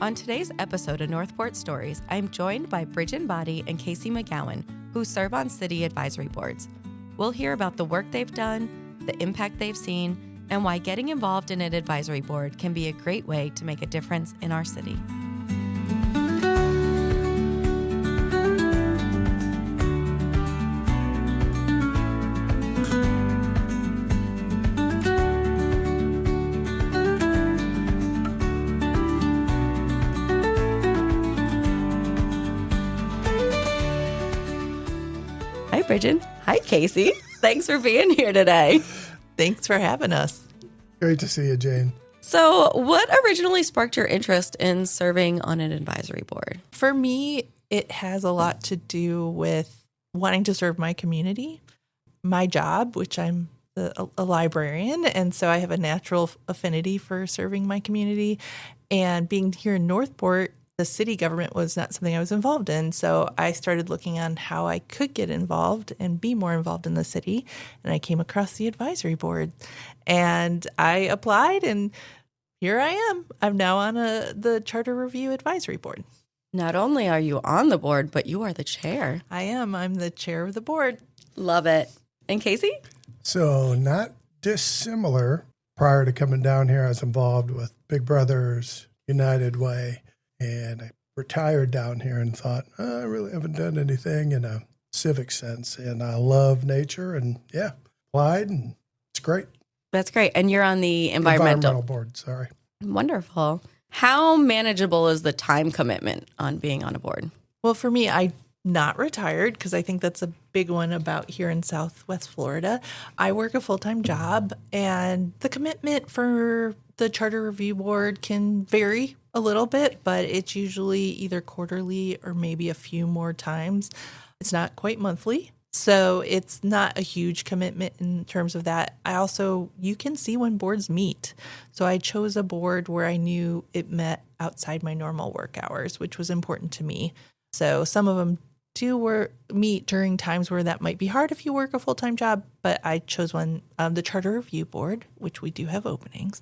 On today's episode of Northport Stories, I'm joined by Brijin, Boddy, and Casey McGowen, who serve on city advisory boards. We'll hear about the work they've done, the impact they've seen, and why getting involved in an advisory board can be a great way to make a difference in our city. Hi, Brijin. Hi, Casey. Thanks for being here today. Thanks for having us. Great to see you, Jane. So, what originally sparked your interest in serving on an advisory board? For me, it has a lot to do with wanting to serve my community. My job, which I'm a librarian, and so I have a natural affinity for serving my community. And being here in Northport, the city government was not something I was involved in. So I started looking on how I could get involved and be more involved in the city. And I came across the advisory board and I applied, and here I am. I'm now on the Charter Review Advisory Board. Not only are you on the board, but you are the chair. I am. I'm the chair of the board. Love it. And Casey? So not dissimilar. Prior to coming down here, I was involved with Big Brothers, United Way, and I retired down here and thought, I really haven't done anything in a civic sense. And I love nature and, applied, and it's great. That's great. And you're on the environmental board, sorry. Wonderful. How manageable is the time commitment on being on a board? Well, for me, I'm not retired because I think that's a big one about here in Southwest Florida. I work a full-time job, and the commitment for the Charter Review Board can vary a little bit, but it's usually either quarterly or maybe a few more times. It's not quite monthly, so it's not a huge commitment in terms of that. You can see when boards meet. So I chose a board where I knew it met outside my normal work hours, which was important to me. So some of them do meet during times where that might be hard if you work a full-time job, but I chose one. The Charter Review Board, which we do have openings,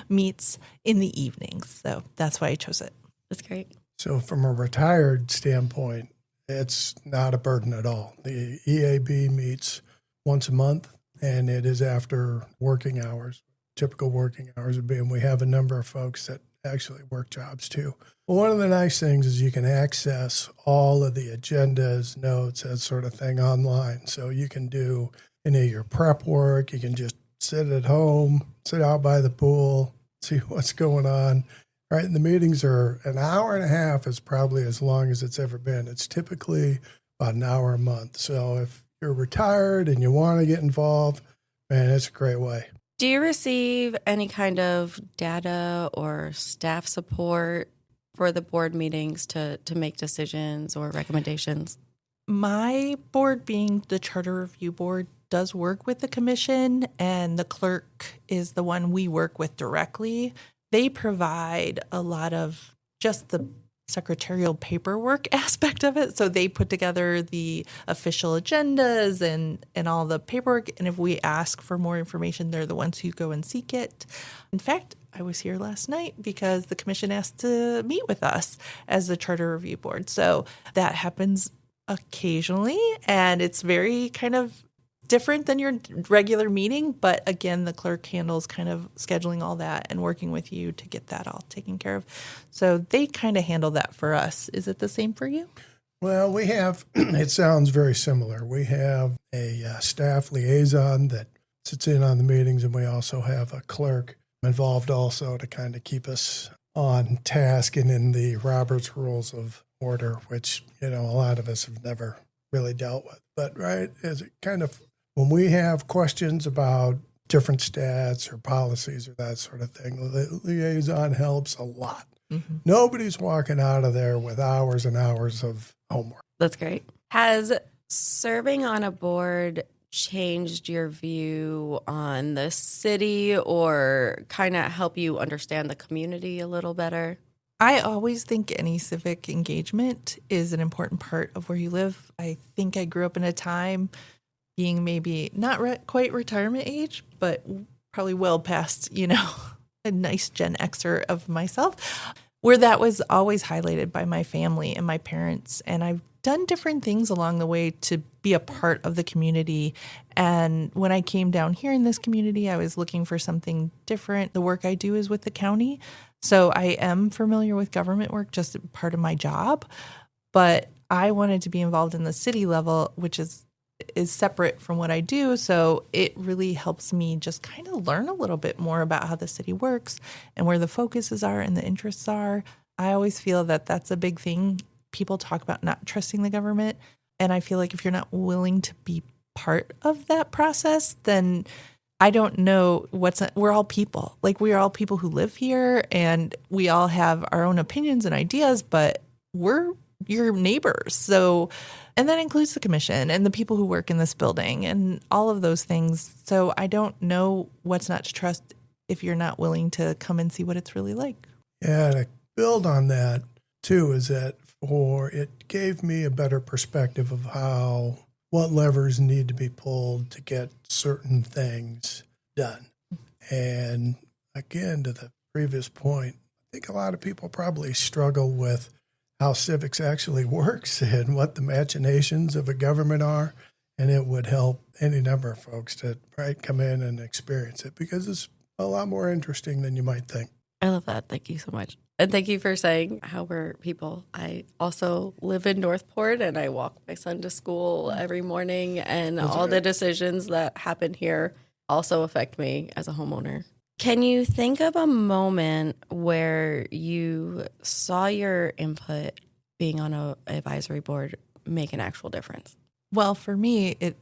meets in the evenings. So that's why I chose it. That's great. So from a retired standpoint, it's not a burden at all. The EAB meets once a month, and it is after working hours. Typical working hours would be, and we have a number of folks that actually work jobs too. Well, one of the nice things is you can access all of the agendas, notes, that sort of thing online. So you can do any of your prep work. You can just sit at home, sit out by the pool, see what's going on. Right? And the meetings are an hour and a half is probably as long as it's ever been. It's typically about an hour a month. So if you're retired and you want to get involved, man, it's a great way. Do you receive any kind of data or staff support for the board meetings to make decisions or recommendations? My board, being the Charter Review Board, does work with the commission, and the clerk is the one we work with directly. They provide a lot of just the secretarial paperwork aspect of it. So they put together the official agendas and all the paperwork. And if we ask for more information, they're the ones who go and seek it. In fact, I was here last night because the commission asked to meet with us as the Charter Review Board. So that happens occasionally, and it's very kind of different than your regular meeting. But again, the clerk handles kind of scheduling all that and working with you to get that all taken care of. So they kind of handle that for us. Is it the same for you? Well, we have, it sounds very similar. We have a staff liaison that sits in on the meetings, and we also have a clerk involved also to kind of keep us on task and in the Robert's Rules of Order, which, a lot of us have never really dealt with. But, right, is it kind of, when we have questions about different stats or policies or that sort of thing, the liaison helps a lot. Mm-hmm. Nobody's walking out of there with hours and hours of homework. That's great. Has serving on a board changed your view on the city or kind of help you understand the community a little better? I always think any civic engagement is an important part of where you live. I think I grew up in a time being maybe not quite retirement age, but probably well past, a nice Gen Xer of myself, where that was always highlighted by my family and my parents. And I've done different things along the way to be a part of the community. And when I came down here in this community, I was looking for something different. The work I do is with the county. So I am familiar with government work, just part of my job. But I wanted to be involved in the city level, which is separate from what I do. So it really helps me just kind of learn a little bit more about how the city works and where the focuses are and the interests are. I always feel that that's a big thing. People talk about not trusting the government. And I feel like if you're not willing to be part of that process, then I don't know we're all people. Like, we are all people who live here, and we all have our own opinions and ideas, but we're your neighbors. So, and that includes the commission and the people who work in this building and all of those things. So I don't know what's not to trust if you're not willing to come and see what it's really like. Yeah, to build on that too, is that it gave me a better perspective of what levers need to be pulled to get certain things done. And again, to the previous point, I think a lot of people probably struggle with how civics actually works and what the machinations of a government are. And it would help any number of folks to come in and experience it, because it's a lot more interesting than you might think. I love that. Thank you so much. And thank you for saying how we're people. I also live in Northport, and I walk my son to school every morning, and all the decisions that happen here also affect me as a homeowner. Can you think of a moment where you saw your input being on an advisory board make an actual difference? Well, for me, it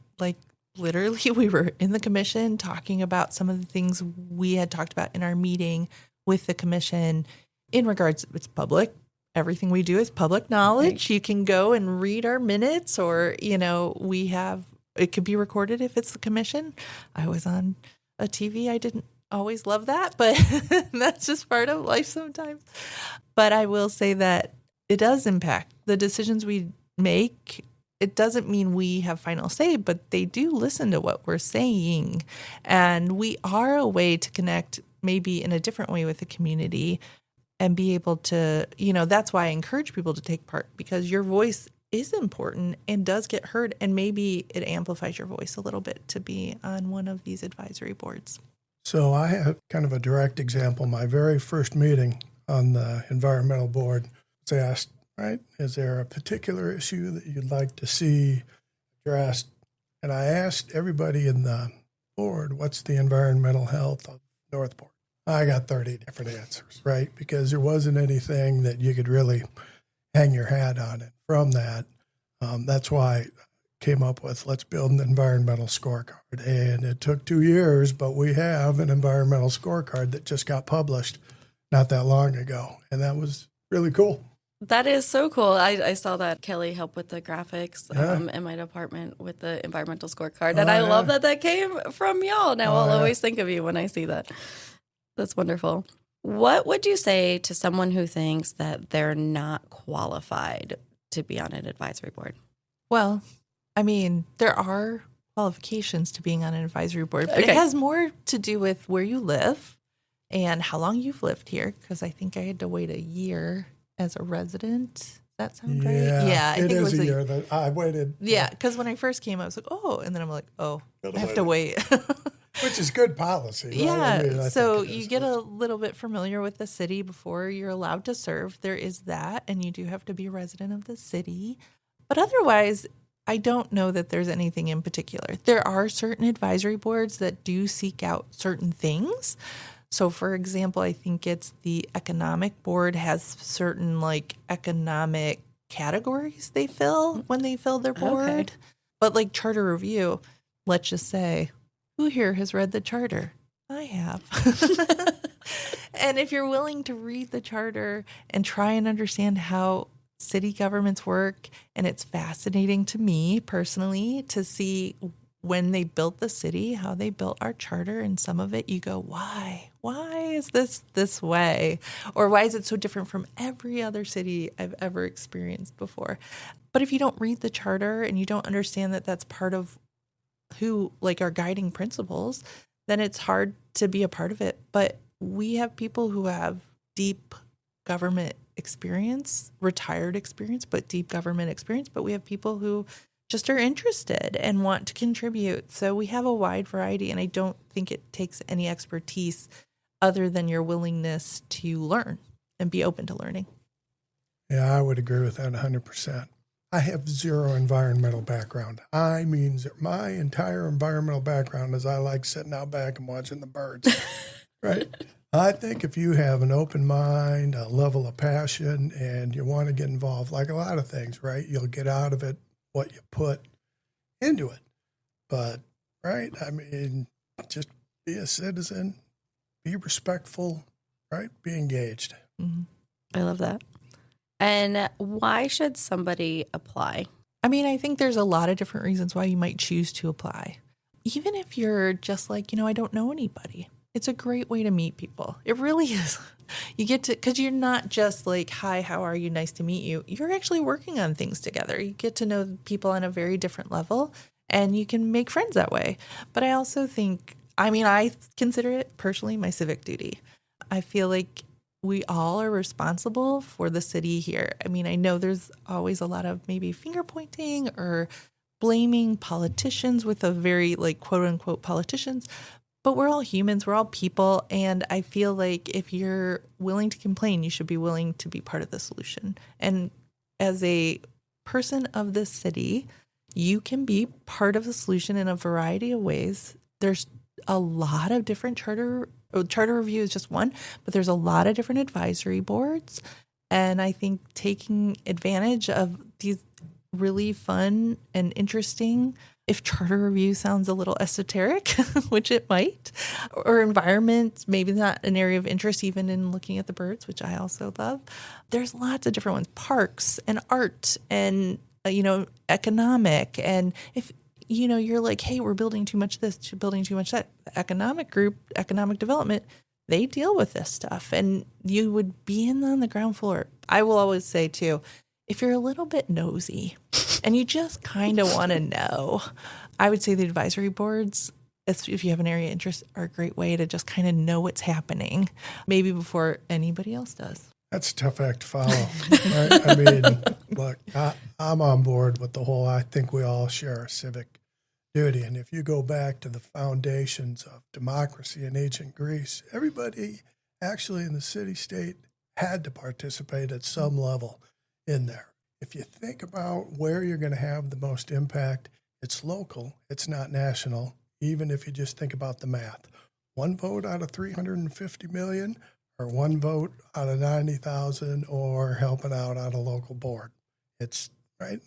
literally we were in the commission talking about some of the things we had talked about in our meeting with the commission in regards, it's public. Everything we do is public knowledge. You can go and read our minutes, or, it could be recorded if it's the commission. I was on a TV. I didn't always love that, but that's just part of life sometimes. But I will say that it does impact the decisions we make. It doesn't mean we have final say, but they do listen to what we're saying. And we are a way to connect maybe in a different way with the community and be able to, that's why I encourage people to take part, because your voice is important and does get heard. And maybe it amplifies your voice a little bit to be on one of these advisory boards. So I have kind of a direct example. My very first meeting on the environmental board was asked, is there a particular issue that you'd like to see addressed? And I asked everybody in the board, what's the environmental health of Northport? I got 30 different answers, right? Because there wasn't anything that you could really hang your hat on. And from that, that's why I came up with, let's build an environmental scorecard. And it took 2 years, but we have an environmental scorecard that just got published not that long ago. And that was really cool. That is so cool. I saw that Kelly helped with the graphics in my department with the environmental scorecard. And I love that came from y'all. Now I'll always think of you when I see that. That's wonderful. What would you say to someone who thinks that they're not qualified to be on an advisory board? Well, there are qualifications to being on an advisory board, but it has more to do with where you live and how long you've lived here, because I think I had to wait a year as a resident. Does that sound right? Yeah, I think it was a year that I waited. Yeah, because when I first came, I was like, and then I'm like, I have to wait. Which is good policy. Right? Yeah, so you get a little bit familiar with the city before you're allowed to serve. There is that, and you do have to be a resident of the city. But otherwise, I don't know that there's anything in particular. There are certain advisory boards that do seek out certain things. So, for example, I think it's the economic board has certain economic categories they fill when they fill their board. Okay. But charter review, let's just say, who here has read the charter? I have. And if you're willing to read the charter and try and understand how city governments work, and it's fascinating to me personally to see when they built the city, how they built our charter, and some of it you go, why? Why is this way? Or why is it so different from every other city I've ever experienced before? But if you don't read the charter and you don't understand that that's part of who our guiding principles, then it's hard to be a part of it. But we have people who have deep government experience, retired experience, but deep government experience. But we have people who just are interested and want to contribute. So we have a wide variety, and I don't think it takes any expertise other than your willingness to learn and be open to learning. Yeah, I would agree with that 100%. I have zero environmental background. I mean, my entire environmental background is I like sitting out back and watching the birds, right? I think if you have an open mind, a level of passion, and you want to get involved, like a lot of things, right, you'll get out of it what you put into it. But, right, I mean, just be a citizen, be respectful, right, be engaged. Mm-hmm. I love that. And why should somebody apply? I mean, I think there's a lot of different reasons why you might choose to apply. Even if you're just like, I don't know anybody. It's a great way to meet people. It really is. You get to, because you're not just like, hi, how are you? Nice to meet you. You're actually working on things together. You get to know people on a very different level, and you can make friends that way. But I also think, I consider it personally my civic duty. I feel like we all are responsible for the city here. I know there's always a lot of maybe finger pointing or blaming politicians with a very quote unquote politicians, but we're all humans, we're all people. And I feel like if you're willing to complain, you should be willing to be part of the solution. And as a person of this city, you can be part of the solution in a variety of ways. There's a lot of different charter review is just one, but there's a lot of different advisory boards. And I think taking advantage of these really fun and interesting, if charter review sounds a little esoteric, which it might, or environment, maybe not an area of interest, even in looking at the birds, which I also love. There's lots of different ones, parks and art and, economic. And if, you're like, hey, we're building too much this, building too much that. The economic group, economic development, they deal with this stuff. And you would be on the ground floor. I will always say, too, if you're a little bit nosy and you just kind of want to know, I would say the advisory boards, if you have an area of interest, are a great way to just kind of know what's happening, maybe before anybody else does. That's a tough act to follow. Right? Look, I'm on board with the whole, I think we all share a civic duty. And if you go back to the foundations of democracy in ancient Greece, everybody actually in the city-state had to participate at some level in there. If you think about where you're going to have the most impact, it's local, it's not national, even if you just think about the math. One vote out of 350 million, or one vote out of 90,000, or helping out on a local board. It's, right?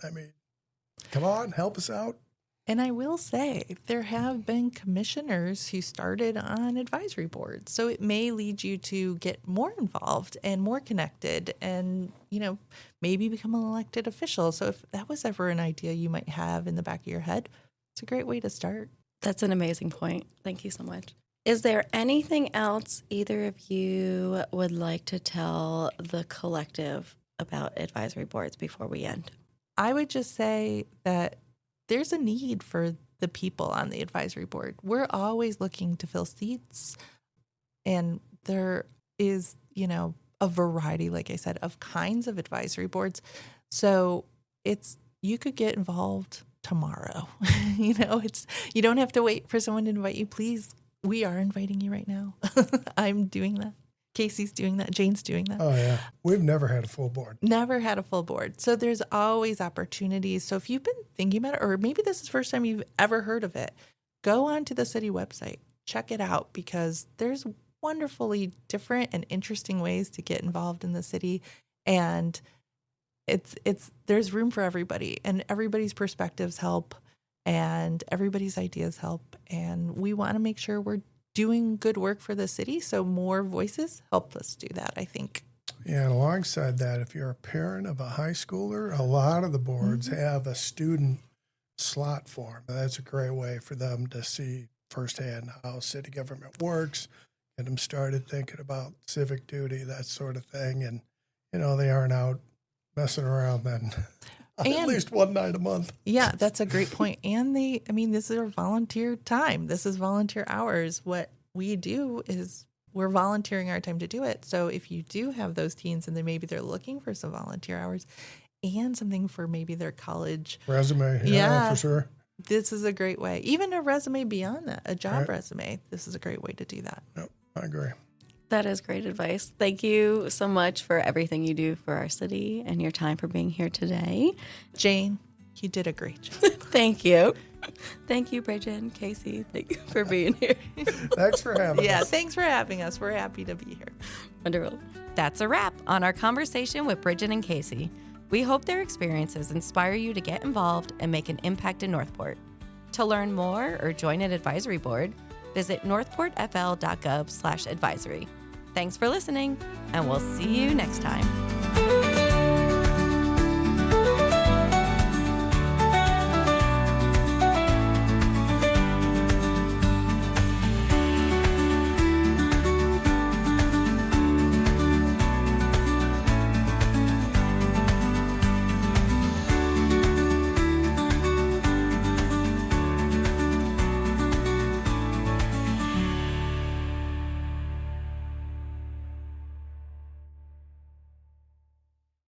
Come on, help us out. And I will say, there have been commissioners who started on advisory boards. So it may lead you to get more involved and more connected and, maybe become an elected official. So if that was ever an idea you might have in the back of your head, it's a great way to start. That's an amazing point. Thank you so much. Is there anything else either of you would like to tell the collective about advisory boards before we end? I would just say that there's a need for the people on the advisory board. We're always looking to fill seats, and there is, a variety, like I said, of kinds of advisory boards. So you could get involved tomorrow. You don't have to wait for someone to invite you. Please, we are inviting you right now. I'm doing that. Casey's doing that. Jane's doing that. Oh, yeah. We've never had a full board. Never had a full board. So there's always opportunities. So if you've been thinking about it, or maybe this is the first time you've ever heard of it, go onto the city website. Check it out, because there's wonderfully different and interesting ways to get involved in the city. And there's room for everybody, and everybody's perspectives help, and everybody's ideas help. And we want to make sure we're doing good work for the city, so more voices help us do that, I think. Yeah, and alongside that, if you're a parent of a high schooler, a lot of the boards have a student slot form. That's a great way for them to see firsthand how city government works, get them started thinking about civic duty, that sort of thing. And, they aren't out messing around then. At least one night a month. Yeah, that's a great point. And this is our volunteer time. This is volunteer hours. What we do is we're volunteering our time to do it. So if you do have those teens and then maybe they're looking for some volunteer hours and something for maybe their college resume, yeah, for sure. This is a great way. Even a resume beyond that, a job resume. This is a great way to do that. Yep, I agree. That is great advice. Thank you so much for everything you do for our city and your time for being here today. Jane, you did a great job. Thank you. Thank you, Brijin and Casey. Thank you for being here. Thanks for having us. Yeah, thanks for having us. We're happy to be here. Wonderful. That's a wrap on our conversation with Brijin and Casey. We hope their experiences inspire you to get involved and make an impact in Northport. To learn more or join an advisory board, visit northportfl.gov/advisory. Thanks for listening, and we'll see you next time.